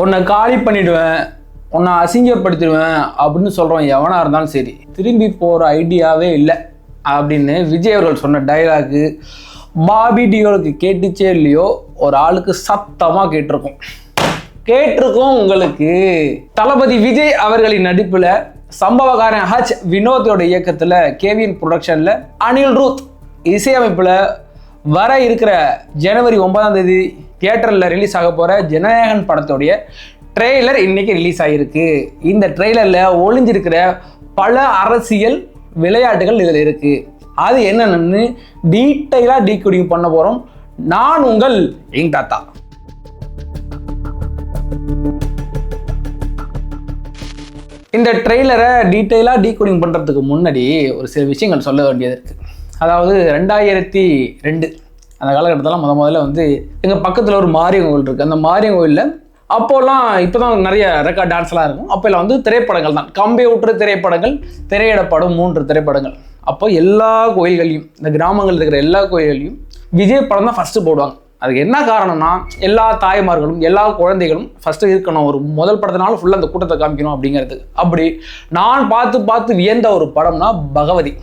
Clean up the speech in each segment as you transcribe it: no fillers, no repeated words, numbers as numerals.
உன்னை காலி பண்ணிடுவேன், உன்னை அசிங்கப்படுத்திடுவேன் அப்படின்னு சொல்கிறோம் எவனாக இருந்தாலும் சரி, திரும்பி போகிற ஐடியாவே இல்லை அப்படின்னு விஜய் அவர்கள் சொன்ன டைலாக்கு பாபி டியோலுக்கு கேட்டுச்சே இல்லையோ, ஒரு ஆளுக்கு சத்தமாக கேட்டிருக்கோம் உங்களுக்கு. தளபதி விஜய் அவர்களின் நடிப்பில் சம்பவகாரன் ஹச் வினோத்தோட இயக்கத்தில் கேவிஎன் ப்ரொடக்ஷனில் அனில் ரூத் இசையமைப்பில் வர இருக்கிற ஜனவரி 9ஆம் தேதி தியேட்டரில் ரிலீஸ் ஆக போகிற ஜனநாயகன் படத்தோடைய ட்ரெய்லர் இன்னைக்கு ரிலீஸ் ஆகிருக்கு. இந்த ட்ரெய்லரில் ஒளிஞ்சிருக்கிற பல அரசியல் விளையாட்டுகள் இதில் இருக்குது. அது என்னென்னு டீட்டெயிலாக டீகோடிங் பண்ண போகிறோம். நான் உங்கள் எங் தாத்தா. இந்த ட்ரெய்லரை டீட்டெயிலாக டீகோடிங் பண்ணுறதுக்கு முன்னாடி ஒரு சில விஷயங்கள் சொல்ல வேண்டியது இருக்குது. அதாவது 2002 அந்த காலகட்டத்தில் முதல்ல வந்து எங்கள் பக்கத்தில் ஒரு மாரியம்மன் கோவில் இருக்குது. அந்த மாரியம்மன் கோவிலில் அப்போல்லாம் இப்போ தான் நிறைய ரெக்கார்ட் டான்ஸ்லாம் இருக்கும். அப்போல்லாம் வந்து திரைப்படங்கள் தான், கம்ப்யூட்டர் திரைப்படங்கள், திரையிடப்படும் 3 திரைப்படங்கள். அப்போ எல்லா கோயில்களையும், இந்த கிராமங்கள் இருக்கிற எல்லா கோயில்களையும் விஜய் படம் தான் ஃபஸ்ட்டு போடுவாங்க. அதுக்கு என்ன காரணம்னா, எல்லா தாய்மார்களும் எல்லா குழந்தைகளும் ஃபஸ்ட்டு இருக்கணும், ஒரு முதல் படத்தினால ஃபுல்லாக அந்த கூட்டத்தை காமிக்கணும் அப்படிங்கிறது. அப்படி நான் பார்த்து வியந்த ஒரு படம்னா பகவதி.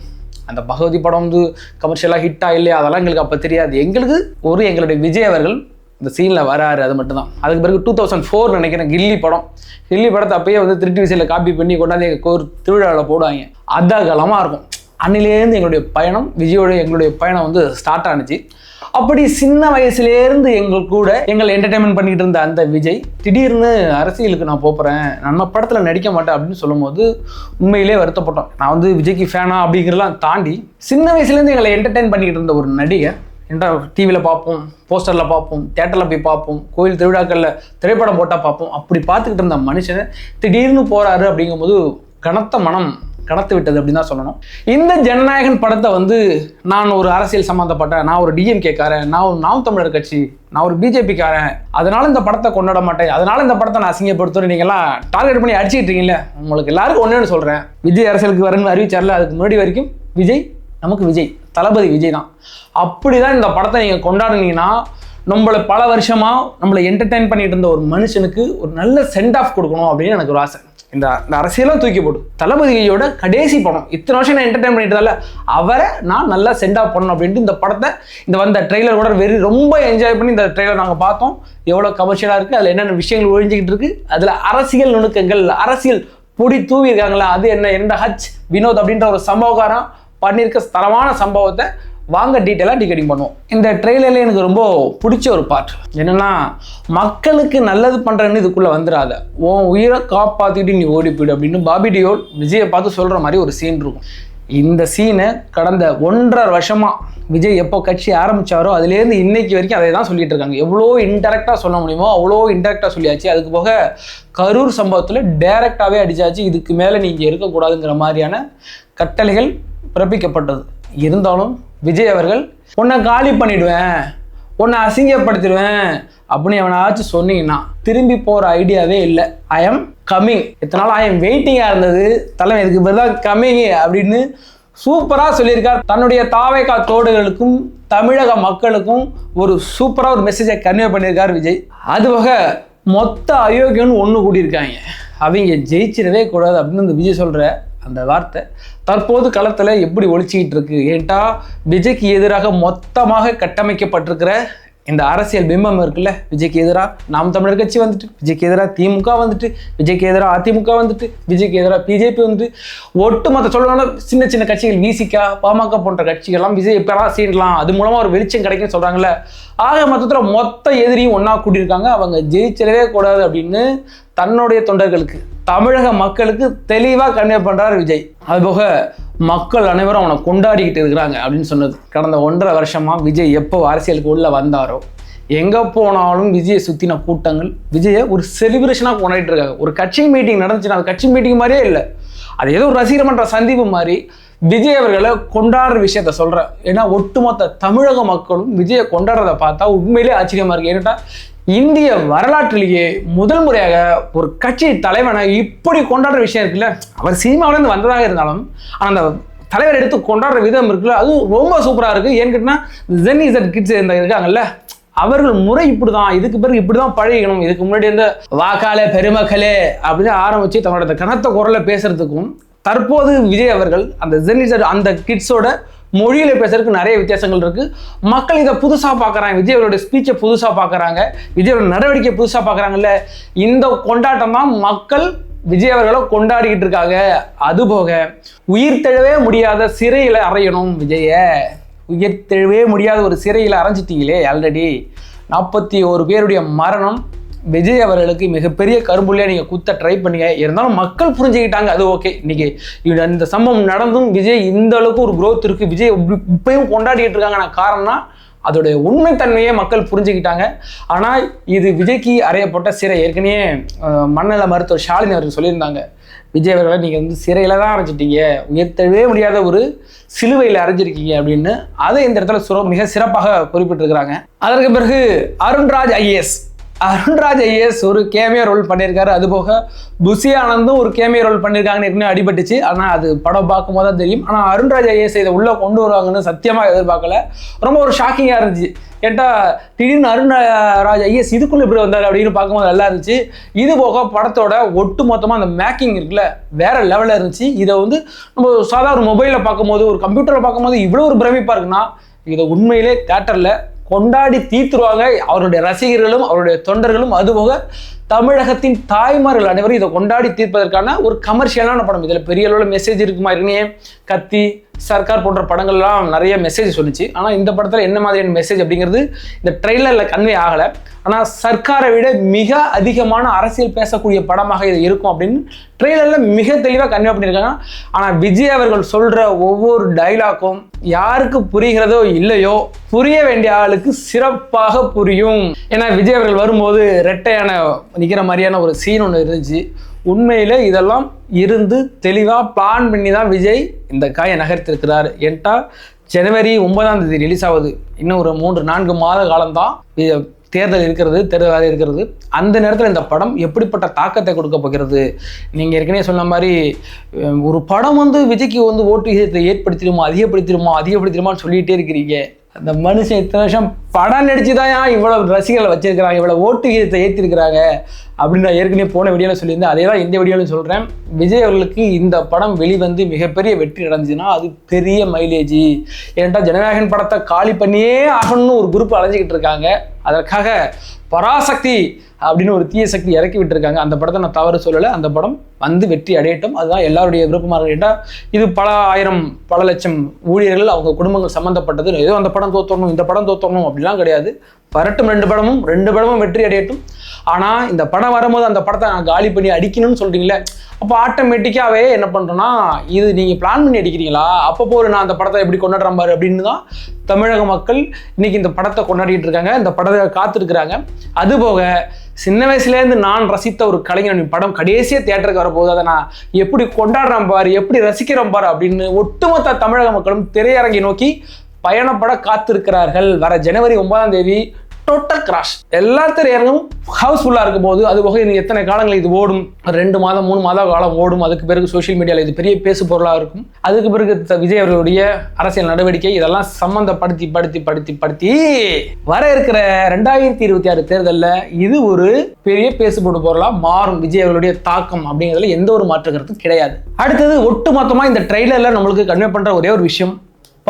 அந்த பகவதி படம் வந்து கமர்ஷியலாக ஹிட்டாக இல்லையா அதெல்லாம் எங்களுக்கு அப்போ தெரியாது. எங்களுக்கு எங்களுடைய விஜய் அவர்கள் இந்த சீனில் வராரு, அது மட்டும்தான். அதுக்கு பிறகு 2004 நினைக்கிறேன் கில்லி படத்தை அப்பயே வந்து திருட்டு விசையில் காப்பி பண்ணி கொண்டாந்து எங்கள் ஒரு திருவிழாவில் போடுவாங்க. அதகலமாக இருக்கும். அன்னிலேருந்து எங்களுடைய பயணம், எங்களுடைய பயணம் வந்து ஸ்டார்ட் ஆனிச்சு. அப்படி சின்ன வயசுலேருந்து எங்கள் என்டர்டைன்மெண்ட் பண்ணிக்கிட்டு இருந்த அந்த விஜய் திடீர்னு அரசியலுக்கு நான் போகிறேன், நம்ம படத்தில் நடிக்க மாட்டேன் அப்படின்னு சொல்லும் போது உண்மையிலே வருத்தப்பட்டோம். நான் வந்து விஜய்க்கு ஃபேனா அப்படிங்கிறலாம் தாண்டி சின்ன வயசுலேருந்து எங்களை என்டர்டைன் பண்ணிக்கிட்டு இருந்த ஒரு நடிகர் டிவியில் பார்ப்போம், போஸ்டரில் பார்ப்போம், தியேட்டரில் போய் பார்ப்போம், கோயில் திருவிழாக்களில் திரைப்படம் போட்டால் பார்ப்போம், அப்படி பார்த்துக்கிட்டு இருந்த மனுஷன் திடீர்னு போகிறாரு அப்படிங்கும்போது கனத்த மனம் கடத்து விட்டது அப்படின்னு தான் சொல்லணும். இந்த ஜனநாயகன் படத்தை வந்து நான் ஒரு அரசியல் சம்மந்தப்பட்டேன், நான் ஒரு டிஎம்கேக்காரன், நான் ஒரு நாம் தமிழர் கட்சி, நான் ஒரு பிஜேபிக்காரன், அதனால இந்த படத்தை கொண்டாட மாட்டேன், அதனால இந்த படத்தை நான் அசிங்கப்படுத்துறேன், நீங்கள்லாம் டார்கெட் பண்ணி அடிச்சுக்கிட்டு இருக்கீங்களே, உங்களுக்கு எல்லாருக்கும் ஒன்றுன்னு சொல்கிறேன். விஜய் அரசியலுக்கு வரணும்னு அறிவிச்சார்ல, அதுக்கு முன்னாடி வரைக்கும் விஜய் நமக்கு விஜய், தளபதி விஜய் தான். அப்படி தான் இந்த படத்தை நீங்கள் கொண்டாடுனீங்கன்னா நம்மளை பல வருஷமாக நம்மளை என்டர்டெயின் பண்ணிட்டு இருந்த ஒரு மனுஷனுக்கு ஒரு நல்ல சென்ட் ஆஃப் கொடுக்கணும் அப்படின்னு எனக்கு ஒரு ஆசை. இந்த அரசியலும் தூக்கி போடும். தளபதியோட கடைசி படம், இத்தனை வருஷம் நான் என்டர்டைன் பண்ணிட்டதால அவரை நான் நல்லா சென்ட் ஆஃப் பண்ணணும் அப்படின்ட்டு இந்த படத்தை வந்த ட்ரெய்லர் கூட ரொம்ப என்ஜாய் பண்ணி இந்த ட்ரெய்லர் நாங்கள் பார்த்தோம். எவ்வளோ கமர்ஷியலாக இருக்குது, அதில் என்னென்ன விஷயங்கள் ஒழிஞ்சிக்கிட்டு இருக்குது, அதில் அரசியல் நுணுக்கங்கள், அரசியல் பொடி தூவி இருக்காங்களா, அது என்ன ஹச் வினோத் அப்படின்ற ஒரு சம்பவக்காரன் பண்ணியிருக்க தரமான சம்பவத்தை வாங்க டீட்டெயிலாக டிகோடிங் பண்ணுவோம். இந்த ட்ரெய்லரில் எனக்கு ரொம்ப பிடிச்ச ஒரு பார்ட் என்னென்னா, மக்களுக்கு நல்லது பண்ணுறேன்னு இதுக்குள்ளே வந்துடாத, உன் உயிரை காப்பாற்றிட்டு நீ ஓடி போயிடு அப்படின்னு பாபி டியோல் விஜயை பார்த்து சொல்கிற மாதிரி ஒரு சீன் இருக்கும். இந்த சீனை கடந்த 1.5 வருஷமாக விஜய் எப்போ கட்சி ஆரம்பித்தாரோ அதுலேருந்து இன்னைக்கு வரைக்கும் அதை தான் சொல்லிட்டு இருக்காங்க. எவ்வளோ இன்டெரக்டாக சொல்ல முடியுமோ அவ்வளோ இன்டெரக்டாக சொல்லியாச்சு. அதுக்கு போக கரூர் சம்பவத்தில் டைரக்டாகவே அடித்தாச்சு. இதுக்கு மேலே நீங்கள் இருக்கக்கூடாதுங்கிற மாதிரியான கட்டளைகள் பிறப்பிக்கப்பட்டது. இருந்தாலும் விஜய் அவர்கள் உன்னை காலி பண்ணிடுவேன், உன்னை அசிங்கப்படுத்திடுவேன் அப்படின்னு எவனாச்சும் சொன்னீங்கன்னா திரும்பி போகிற ஐடியாவே இல்லை. I am coming. இத்தனை நாள் ஐ எம் வெயிட்டிங்காக இருந்தது, தலைமை இதுக்கு பதிலாக கம்மிங் அப்படின்னு சூப்பராக சொல்லியிருக்கார். தன்னுடைய தாவேகா தோடுகளுக்கும் தமிழக மக்களுக்கும் ஒரு சூப்பராக ஒரு மெசேஜை கன்வே பண்ணியிருக்கார் விஜய். அதுபோக மொத்த அயோக்கியன்னு ஒன்று கூடியிருக்காங்க, அவங்க ஜெயிச்சிடவே கூடாது அப்படின்னு இந்த விஜய் சொல்கிற அந்த வார்த்தை தற்போது களத்தில் எப்படி ஒழிச்சிக்கிட்டு இருக்கு. ஏன்டா விஜய்க்கு எதிராக மொத்தமாக கட்டமைக்கப்பட்டிருக்கிற இந்த அரசியல் பிம்பம் இருக்குல்ல, விஜய்க்கு எதிராக நாம் தமிழர் கட்சி வந்துட்டு, விஜய்க்கு எதிராக திமுக வந்துட்டு, விஜய்க்கு எதிராக அதிமுக வந்துட்டு, விஜய்க்கு எதிராக பிஜேபி வந்துட்டு, ஒட்டுமொத்த சொல்லணும்னா சின்ன சின்ன கட்சிகள் விசிகா, பாமக போன்ற கட்சிகள்லாம் விஜய் எப்பெல்லாம் சீண்டலாம், அது மூலமாக ஒரு வெளிச்சம் கிடைக்குன்னு சொல்கிறாங்கல்ல. ஆக மொத்தத்தில் மொத்த எதிரியும் ஒன்றா கூட்டியிருக்காங்க. அவங்க ஜெயிச்சிடவே கூடாது அப்படின்னு தன்னுடைய தொண்டர்களுக்கு, தமிழக மக்களுக்கு தெளிவாக கன்வே பண்ணுறார் விஜய். அதுபோக மக்கள் அனைவரும் அவனை கொண்டாடிக்கிட்டு இருக்கிறாங்க அப்படின்னு சொன்னது. கடந்த 1.5 வருஷமாக விஜய் எப்போ அரசியலுக்கு உள்ளே வந்தாரோ எங்கே போனாலும் விஜயை சுற்றின கூட்டங்கள் விஜயை ஒரு செலிப்ரேஷனாக கொண்டாடிட்டு இருக்காங்க. ஒரு கட்சி மீட்டிங் நடந்துச்சுன்னா அது கட்சி மீட்டிங் மாதிரியே இல்லை, அது ஏதோ ஒரு ரசிகர் மன்ற சந்திப்பு மாதிரி விஜய் அவர்களை கொண்டாடுற விஷயத்த சொல்கிறேன். ஏன்னா ஒட்டுமொத்த தமிழக மக்களும் விஜயை கொண்டாடுறதை பார்த்தா உண்மையிலே ஆச்சரியமாக இருக்குது. ஏன்னா இந்திய வரலாற்றிலேயே முதல் முறையாக ஒரு கட்சி தலைவனை இப்படி கொண்டாடுற விஷயம் இருக்குல்ல. அவர் சினிமாவிலேருந்து வந்ததாக இருந்தாலும் அந்த தலைவர் எடுத்து கொண்டாடுற விதம் இருக்குல்ல, அது ரொம்ப சூப்பராக இருக்குது. ஏன்னு கேட்டால் ஜென் இசட் கிட்ஸ் இருக்காங்கல்ல, அவர்கள் முறை இப்படிதான், இதுக்கு பிறகு இப்படிதான் பழகணும், இதுக்கு முன்னாடி இருந்த வாக்காளே பெருமக்களே அப்படின்னு ஆரம்பிச்சு தன்னோட கனத்த குரல்ல பேசுறதுக்கும் தற்போது விஜய் அவர்கள் அந்த ஜெனிசர் அந்த கிட்ஸோட மொழியில பேசுறதுக்கு நிறைய வித்தியாசங்கள் இருக்கு. மக்கள் இதை புதுசா பார்க்கறாங்க, விஜய் அவருடைய ஸ்பீச்சை புதுசா பார்க்கறாங்க, விஜயோட நடவடிக்கை புதுசா பார்க்கறாங்கல்ல. இந்த கொண்டாட்டம் தான் மக்கள் விஜய் அவர்களை கொண்டாடிக்கிட்டு இருக்காங்க. அதுபோக உயிர் தெழவே முடியாத சிறையில அறையணும் விஜய, உயிர் தெழவே முடியாத ஒரு சிறையில அரைஞ்சிட்டீங்களே. ஆல்ரெடி 41 பேருடைய மரணம் விஜய் அவர்களுக்கு மிகப்பெரிய கரும்புள்ளியாக நீங்கள் குத்த ட்ரை பண்ணீங்க. இருந்தாலும் மக்கள் புரிஞ்சுக்கிட்டாங்க, அது ஓகே. இன்னைக்கு இந்த சம்பவம் நடந்தும் விஜய் இந்த அளவுக்கு ஒரு growth இருக்குது, விஜய் இப்பயும் கொண்டாடிட்டு இருக்காங்க. காரணம்னா அதோடைய உண்மைத்தன்மையை மக்கள் புரிஞ்சுக்கிட்டாங்க. ஆனால் இது விஜய்க்கு அறையப்பட்ட சிறை. ஏற்கனவே மண்ணல மருத்துவர் ஷாலினி அவர்கள் சொல்லியிருந்தாங்க, விஜய் அவர்களை நீங்கள் வந்து சிறையில் தான் அரைஞ்சிட்டீங்க, உயர்த்தவே முடியாத ஒரு சிலுவையில் அரைஞ்சிருக்கீங்க அப்படின்னு. அதை இந்த இடத்துல மிக சிறப்பாக குறிப்பிட்டிருக்கிறாங்க. அதற்கு பிறகு அருண்ராஜ் ஐஏஎஸ் ஒரு கேமியோ ரோல் பண்ணியிருக்காரு. அதுபோக புசி ஆனந்தும் ஒரு கேமியோ ரோல் பண்ணியிருக்காங்கன்னு ஏற்கனவே அடிபட்டுச்சு. ஆனால் அது படம் பார்க்கும் போது தான் தெரியும். ஆனால் அருண்ராஜ் ஐஏஎஸ் இதை உள்ளே கொண்டு வருவாங்கன்னு சத்தியமாக எதிர்பார்க்கல. ரொம்ப ஒரு ஷாக்கிங்காக இருந்துச்சு. கேட்டால் திடீர்னு அருண்ராஜ் ஐஏஎஸ் இதுக்குள்ளே இப்படி வந்தார் அப்படின்னு பார்க்கும்போது நல்லா இருந்துச்சு. இது போக படத்தோட ஒட்டு மொத்தமாக அந்த மேக்கிங் இருக்குல்ல வேற லெவலில் இருந்துச்சு. இதை வந்து நம்ம சாதாரண மொபைலில் பார்க்கும்போது, ஒரு கம்ப்யூட்டரில் பார்க்கும்போது இவ்வளோ ஒரு பிரமிப்பாக இருக்குன்னா, இதை உண்மையிலே தியேட்டரில் கொண்டாடி தீர்த்துருவாங்க அவருடைய ரசிகர்களும் அவருடைய தொண்டர்களும். அதுபோக தமிழகத்தின் தாய்மார்கள் அனைவரும் இதை கொண்டாடி தீர்ப்பதற்கான ஒரு கமர்ஷியலான படம். இதில் பெரிய அளவில் மெசேஜ் இருக்குமா இருக்குன்னே கத்தி சர்க்கார் போன்ற படங்கள்லாம் நிறைய மெசேஜ் சொல்லிச்சு. ஆனால் இந்த படத்தில் என்ன மாதிரியான மெசேஜ் அப்படிங்கிறது இந்த ட்ரெய்லரில் கன்வே ஆகலை. ஆனால் சர்க்காரை விட மிக அதிகமான அரசியல் பேசக்கூடிய படமாக இது இருக்கும் அப்படின்னு ட்ரெய்லரில் மிக தெளிவாக கன்வே பண்ணியிருக்காங்க. ஆனால் விஜய் அவர்கள் சொல்கிற ஒவ்வொரு டைலாக்கும் யாருக்கு புரிகிறதோ இல்லையோ புரிய வேண்டிய ஆளுக்கு சிறப்பாக புரியும். ஏன்னா விஜய் அவர்கள் வரும்போது ரெட்டையான நிற்கிற மாதிரியான ஒரு சீன் ஒன்று இருந்துச்சு. உண்மையில இதெல்லாம் இருந்து தெளிவாக பிளான் பண்ணி தான் விஜய் இந்த காயை நகர்த்திருக்கிறார். ஏன்டா ஜனவரி 9ஆம் தேதி ரிலீஸ் ஆகுது. இன்னும் ஒரு 3-4 மாத காலம்தான் தேர்தல் இருக்கிறது. அந்த நேரத்தில் இந்த படம் எப்படிப்பட்ட தாக்கத்தை கொடுக்க போகிறது? நீங்கள் ஏற்கனவே சொன்ன மாதிரி ஒரு படம் வந்து விஜய்க்கு வந்து ஓட்டு விகிதத்தை அதிகப்படுத்திடுமான்னு சொல்லிகிட்டே இருக்கிறீங்க. அந்த மனுஷன் இத்தனை வருஷம் படம் நடிச்சு தான் இவ்வளவு ரசிகர்களை வச்சிருக்கிறாங்க, இவ்வளவு ஓட்டு விகிதத்தை ஏற்றிருக்கிறாங்க அப்படின்னு நான் ஏற்கனவே போன வீடியோவில் சொல்லியிருந்தேன். அதே தான் இந்த வீடியோவில் சொல்கிறேன். விஜய் அவர்களுக்கு இந்த படம் வெளிவந்து மிகப்பெரிய வெற்றி அடைஞ்சுன்னா அது பெரிய மைலேஜ். ஏன்டா ஜனநாயகன் படத்தை காலி பண்ணியே ஆகணும்னு ஒரு குரூப் அலைஞ்சிக்கிட்டு இருக்காங்க. அதற்காக பராசக்தி அப்படின்னு ஒரு தீய சக்தி இறக்கி விட்டுருக்காங்க. அந்த படத்தை நான் தவறு சொல்லலை. அந்த படம் வந்து வெற்றி அடையட்டும், அதுதான் எல்லாருடைய விருப்பமாக. கேட்டால் இது பல ஆயிரம் பல லட்சம் ஊழியர்கள் அவங்க குடும்பங்கள் சம்மந்தப்பட்டது. ஏதோ அந்த படம் தோற்றணும் இந்த படம் தோற்றணும் அப்படிலாம் கிடையாது. வரட்டும், ரெண்டு படமும் வெற்றி அடையட்டும். ஆனால் இந்த படம் வரும்போது அந்த படத்தை நான் காலி பண்ணி அடிக்கணும்னு சொல்கிறீங்களே, அப்போ ஆட்டோமேட்டிக்காகவே என்ன பண்ணுறோன்னா, இது நீங்கள் பிளான் பண்ணி அடிக்கிறீங்களா? அப்போ நான் அந்த படத்தை எப்படி கொண்டாடுறேன் பாரு அப்படின்னு தான் தமிழக மக்கள் இன்னைக்கு இந்த படத்தை கொண்டாடிட்டு இருக்காங்க, இந்த படத்தை காத்திருக்கிறாங்க. அதுபோக சின்ன வயசுலேருந்து நான் ரசித்த ஒரு கலைஞர் படம் கடைசியாக தியேட்டருக்கு வரப்போகுது, அதை நான் எப்படி கொண்டாடுறேன் பாரு, எப்படி ரசிக்கிறேன் பாரு அப்படின்னு ஒட்டுமொத்த தமிழக மக்களும் திரையரங்கை நோக்கி பயணப்பட காத்திருக்கிறார்கள். வர ஜனவரி 9ஆம் தேதி டோட்டல் கிராஷ். எல்லா திரையரங்கும் ஹவுஸ்ஃபுல்லாக இருக்கும் போது, அதுபோக இது எத்தனை காலங்கள் இது ஓடும், 2 மாதம் 3 மாத காலம் ஓடும். அதுக்கு பிறகு சோஷியல் மீடியாவில் இது பெரிய பேசு பொருளாக இருக்கும். அதுக்கு பிறகு விஜய் அவர்களுடைய அரசியல் நடவடிக்கை இதெல்லாம் சம்பந்தப்படுத்தி வர இருக்கிற 2026 தேர்தலில் இது ஒரு பெரிய பேசு பொருளாக மாறும். விஜய் அவர்களுடைய தாக்கம் அப்படிங்கிறதுல எந்த ஒரு மாற்று கருத்தும் கிடையாது. அடுத்தது ஒட்டுமொத்தமாக இந்த ட்ரெய்லரில் நம்மளுக்கு கன்வே பண்ணுற ஒரே ஒரு விஷயம்,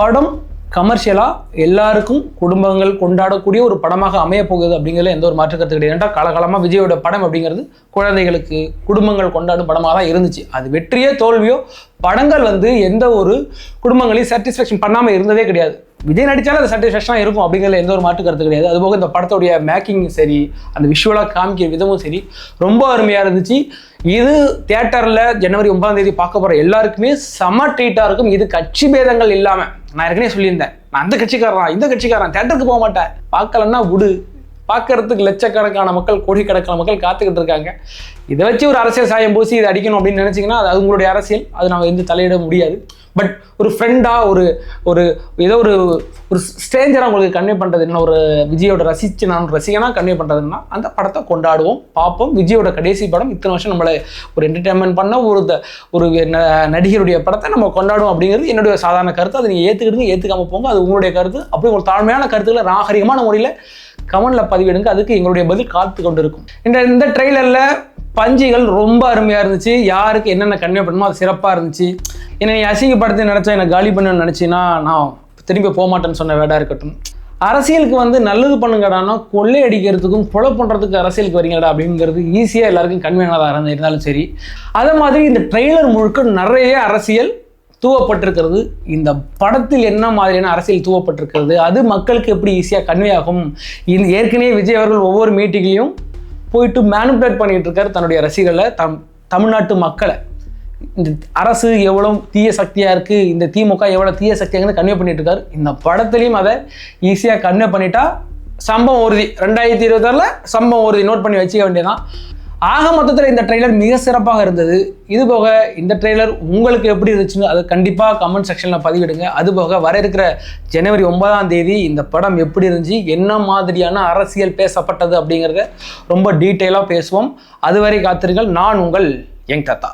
படம் கமர்ஷியலாக எல்லாருக்கும் குடும்பங்கள் கொண்டாடக்கூடிய ஒரு படமாக அமைய போகுது அப்படிங்கிறதுல எந்த ஒரு மாற்று கருத்து கிடையாது. ஏன்னா காலகாலமாக விஜயோட படம் அப்படிங்கிறது குழந்தைகளுக்கு குடும்பங்கள் கொண்டாடும் படமாக தான் இருந்துச்சு. அது வெற்றியோ தோல்வியோ படங்கள் வந்து எந்த ஒரு குடும்பங்களையும் சாட்டிஸ்ஃபேக்ஷன் பண்ணாமல் இருந்ததே கிடையாது. விஜய் நடித்தாலும் அது சாட்டிஸ்ஃபேக்ஷனாக இருக்கும் அப்படிங்கிறதுல எந்த ஒரு மாற்று கருத்து கிடையாது. அதுபோக இந்த படத்துடைய மேக்கிங் சரி, அந்த விஷுவலாக காமிக்கிற விதமும் சரி ரொம்ப அருமையாக இருந்துச்சு. இது தியேட்டரில் ஜனவரி 9ஆம் தேதி பார்க்க போகிற எல்லாருக்குமே செம ட்ரீட்டாக இருக்கும். இது கட்சி பேதங்கள் இல்லாமல், நான் ஏற்கனவே சொல்லியிருந்தேன், நான் அந்த கட்சிக்காரன் இந்த கட்சிக்காரன் தியேட்டருக்கு போக மாட்டேன், பார்க்கலன்னா விடு, பார்க்கறதுக்கு லட்சக்கணக்கான மக்கள் கோடிக்கணக்கான மக்கள் காத்துக்கிட்டு இருக்காங்க. இதை வச்சு ஒரு அரசியல் சாயம் பூசி இதை அடிக்கணும் அப்படின்னு நினச்சிங்கன்னா அது உங்களுடைய அரசியல், அது நம்ம எந்த தலையிட முடியாது. பட் ஒரு ஃப்ரெண்டாக ஒரு ஏதோ ஒரு ஸ்ட்ரேஞ்சராக உங்களுக்கு கன்வே பண்ணுறதுன்னா, ஒரு விஜயோட ரசித்து நான் ரசிகனாக கன்வே பண்ணுறதுன்னா அந்த படத்தை கொண்டாடுவோம், பார்ப்போம். விஜயோட கடைசி படம், இத்தனை வருஷம் நம்மளை ஒரு என்டர்டைன்மெண்ட் பண்ண ஒரு நடிகருடைய படத்தை நம்ம கொண்டாடுவோம் அப்படிங்கிறது என்னுடைய சாதாரண கருத்து. அதை நீங்கள் ஏற்றுக்கிடுங்க, ஏற்றுக்காமல் போங்க, அது உங்களுடைய கருத்து. அப்படி ஒரு தாழ்மையான கருத்துக்களை நாகரிகமான முறையில் கமெண்டில் பதிவிடுங்க. அதுக்கு எங்களுடைய பதில் காத்து கொண்டு இருக்கும். இந்த ட்ரெய்லரில் பஞ்சுகள் ரொம்ப அருமையாக இருந்துச்சு. யாருக்கு என்னென்ன கன்வே பண்ணணுமோ அது சிறப்பாக இருந்துச்சு. என்னை நீ அசிங்கப்படுத்தி நினச்சா என்னை காலி பண்ணணும்னு நினச்சின்னா நான் திரும்பி போக மாட்டேன்னு சொன்ன வேடாக இருக்கட்டும். அரசியலுக்கு நல்லது பண்ணுங்கடானா கொள்ளை அடிக்கிறதுக்கும் கொலை பண்ணுறதுக்கு அரசியலுக்கு வரீங்கடா அப்படிங்கிறது ஈஸியாக எல்லாருக்கும் கன்வீனாக இருந்தாலும் சரி. அதே மாதிரி இந்த ட்ரெய்லர் முழுக்க நிறைய அரசியல் தூவப்பட்டிருக்கிறது. இந்த படத்தில் என்ன மாதிரியான அரசியல் தூவப்பட்டிருக்கிறது, அது மக்களுக்கு எப்படி ஈஸியாக கன்வே ஆகும். ஏற்கனவே விஜய் அவர்கள் ஒவ்வொரு மீட்டிங்லையும் போயிட்டு மேனிபுலேட் பண்ணிட்டு இருக்காரு தன்னுடைய ரசிகர்களை, தமிழ்நாட்டு மக்களை. இந்த அரசு எவ்வளோ தீய சக்தியாக இருக்குது, இந்த திமுக எவ்வளோ தீய சக்தியாக கன்வே பண்ணிட்டு இருக்காரு. இந்த படத்துலையும் அதை ஈஸியாக கன்வே பண்ணிட்டா சம்பவம் உறுதி. 2026 சம்பவம் உறுதி. நோட் பண்ணி வச்சுக்க வேண்டியதான். ஆக மொத்தத்தில் இந்த ட்ரெய்லர் மிக சிறப்பாக இருந்தது. இது போக இந்த ட்ரெய்லர் உங்களுக்கு எப்படி இருந்துச்சுன்னு அதை கண்டிப்பாக கமெண்ட் செக்ஷனில் பதிவிடுங்க. அதுபோக வர இருக்கிற ஜனவரி 9ஆம் தேதி இந்த படம் எப்படி இருந்துச்சு, என்ன மாதிரியான அரசியல் பேசப்பட்டது அப்படிங்கிறத ரொம்ப டீட்டெயிலாக பேசுவோம். அதுவரை காத்திருங்கள். நான் உங்கள் யங் தாத்தா.